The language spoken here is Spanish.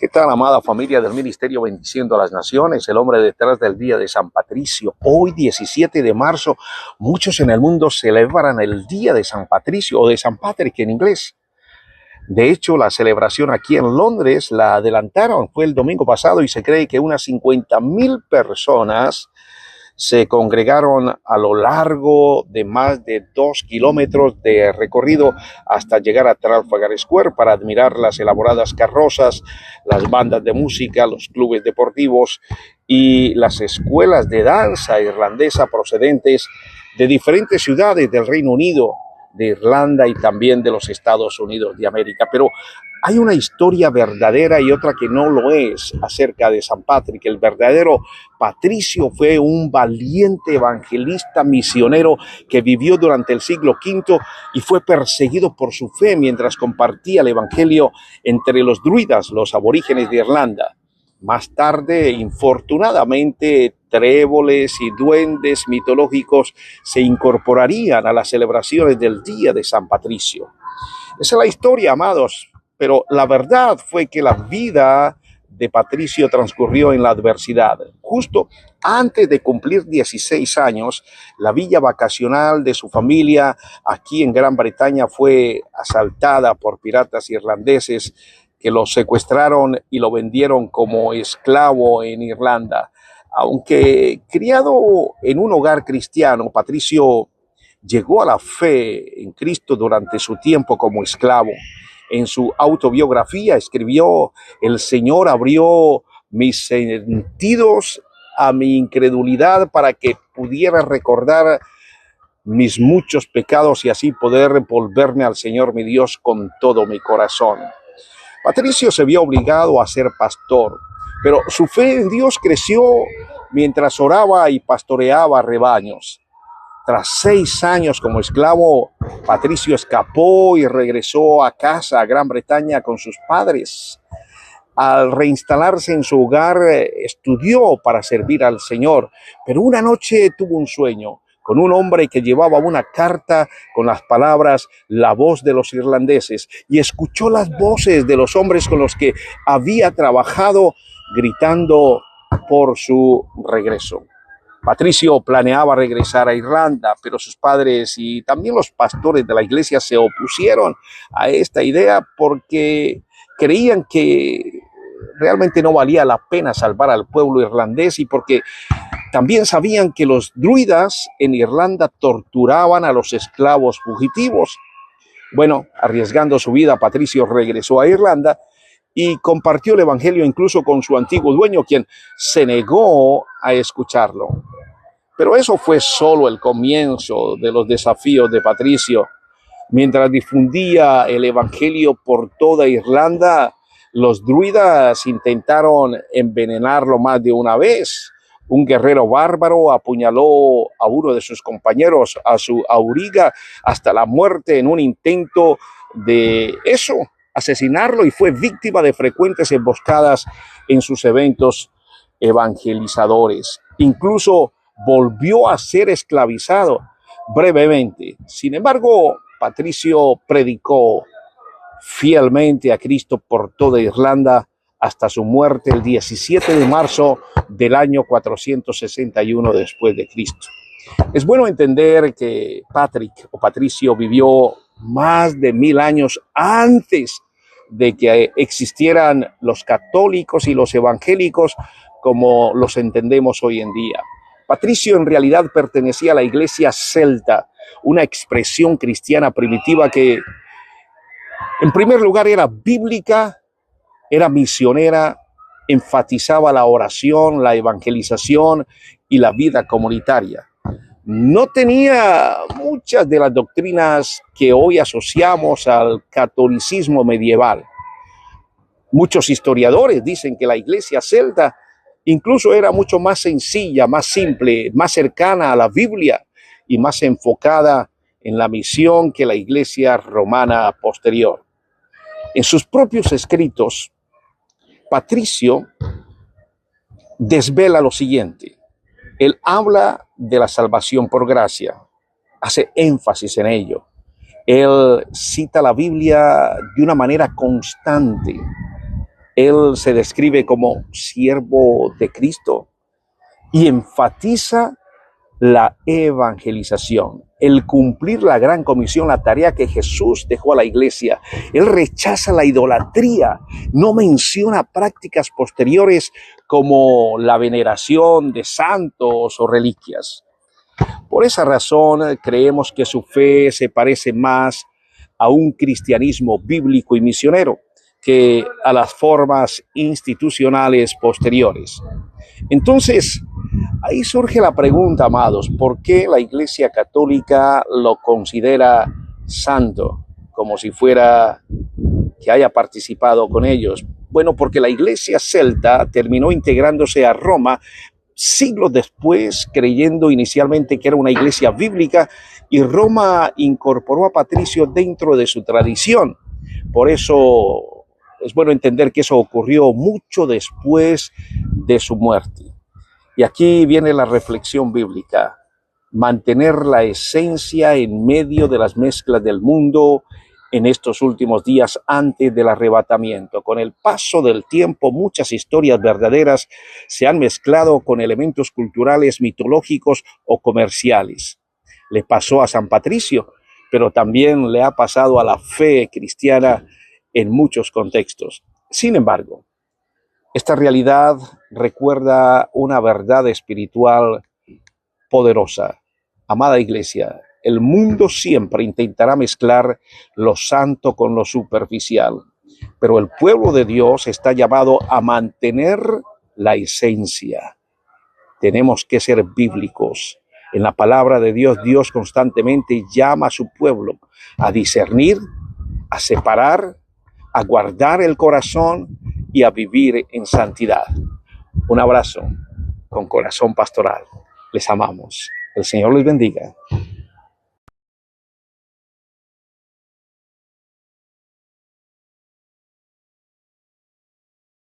¿Qué tal, amada familia del Ministerio Bendiciendo a las Naciones? El hombre detrás del Día de San Patricio. Hoy, 17 de marzo, muchos en el mundo celebran el Día de San Patricio o de San Patrick en inglés. De hecho, la celebración aquí en Londres la adelantaron, fue el domingo pasado y se cree que unas 50,000 personas se congregaron a lo largo de más de 2 kilómetros de recorrido hasta llegar a Trafalgar Square para admirar las elaboradas carrozas, las bandas de música, los clubes deportivos y las escuelas de danza irlandesa procedentes de diferentes ciudades del Reino Unido, de Irlanda y también de los Estados Unidos de América. Pero hay una historia verdadera y otra que no lo es acerca de San Patrick. El verdadero Patricio fue un valiente evangelista misionero que vivió durante el siglo V y fue perseguido por su fe mientras compartía el evangelio entre los druidas, los aborígenes de Irlanda. Más tarde, infortunadamente, tréboles y duendes mitológicos se incorporarían a las celebraciones del Día de San Patricio. Esa es la historia, amados, pero la verdad fue que la vida de Patricio transcurrió en la adversidad. Justo antes de cumplir 16 años, la villa vacacional de su familia aquí en Gran Bretaña fue asaltada por piratas irlandeses que lo secuestraron y lo vendieron como esclavo en Irlanda. Aunque criado en un hogar cristiano, Patricio llegó a la fe en Cristo durante su tiempo como esclavo. En su autobiografía escribió: "El Señor abrió mis sentidos a mi incredulidad para que pudiera recordar mis muchos pecados y así poder volverme al Señor mi Dios con todo mi corazón". Patricio se vio obligado a ser pastor, pero su fe en Dios creció mientras oraba y pastoreaba rebaños. Tras 6 años como esclavo, Patricio escapó y regresó a casa, a Gran Bretaña, con sus padres. Al reinstalarse en su hogar, estudió para servir al Señor, pero una noche tuvo un sueño con un hombre que llevaba una carta con las palabras "la voz de los irlandeses", y escuchó las voces de los hombres con los que había trabajado gritando por su regreso. Patricio planeaba regresar a Irlanda, pero sus padres y también los pastores de la iglesia se opusieron a esta idea porque creían que realmente no valía la pena salvar al pueblo irlandés y porque también sabían que los druidas en Irlanda torturaban a los esclavos fugitivos. Bueno, arriesgando su vida, Patricio regresó a Irlanda y compartió el evangelio incluso con su antiguo dueño, quien se negó a escucharlo. Pero eso fue solo el comienzo de los desafíos de Patricio. Mientras difundía el evangelio por toda Irlanda, los druidas intentaron envenenarlo más de una vez. Un guerrero bárbaro apuñaló a uno de sus compañeros, a su auriga, hasta la muerte en un intento de asesinarlo, y fue víctima de frecuentes emboscadas en sus eventos evangelizadores. Incluso volvió a ser esclavizado brevemente. Sin embargo, Patricio predicó fielmente a Cristo por toda Irlanda hasta su muerte el 17 de marzo del año 461 después de Cristo. Es bueno entender que Patricio vivió más de 1000 años antes de que existieran los católicos y los evangélicos como los entendemos hoy en día. Patricio en realidad pertenecía a la iglesia celta, una expresión cristiana primitiva que en primer lugar era bíblica, era misionera, enfatizaba la oración, la evangelización y la vida comunitaria. No tenía muchas de las doctrinas que hoy asociamos al catolicismo medieval. Muchos historiadores dicen que la iglesia celta incluso era mucho más sencilla, más simple, más cercana a la Biblia y más enfocada en la misión que la iglesia romana posterior. En sus propios escritos, Patricio desvela lo siguiente. Él habla de la salvación por gracia, hace énfasis en ello. Él cita la Biblia de una manera constante. Él se describe como siervo de Cristo y enfatiza la evangelización, el cumplir la gran comisión, la tarea que Jesús dejó a la iglesia. Él rechaza la idolatría, no menciona prácticas posteriores como la veneración de santos o reliquias. Por esa razón, creemos que su fe se parece más a un cristianismo bíblico y misionero que a las formas institucionales posteriores. Entonces, ahí surge la pregunta, amados, ¿por qué la Iglesia Católica lo considera santo? Como si fuera que haya participado con ellos. Bueno, porque la Iglesia celta terminó integrándose a Roma siglos después, creyendo inicialmente que era una iglesia bíblica, y Roma incorporó a Patricio dentro de su tradición. Por eso es bueno entender que eso ocurrió mucho después de su muerte. Y aquí viene la reflexión bíblica: mantener la esencia en medio de las mezclas del mundo en estos últimos días antes del arrebatamiento. Con el paso del tiempo, muchas historias verdaderas se han mezclado con elementos culturales, mitológicos o comerciales. Le pasó a San Patricio, pero también le ha pasado a la fe cristiana en muchos contextos. Sin embargo, esta realidad recuerda una verdad espiritual poderosa. Amada iglesia, el mundo siempre intentará mezclar lo santo con lo superficial, pero el pueblo de Dios está llamado a mantener la esencia. Tenemos que ser bíblicos. En la palabra de Dios, Dios constantemente llama a su pueblo a discernir, a separar, a guardar el corazón y a vivir en santidad. Un abrazo con corazón pastoral. Les amamos. El Señor les bendiga.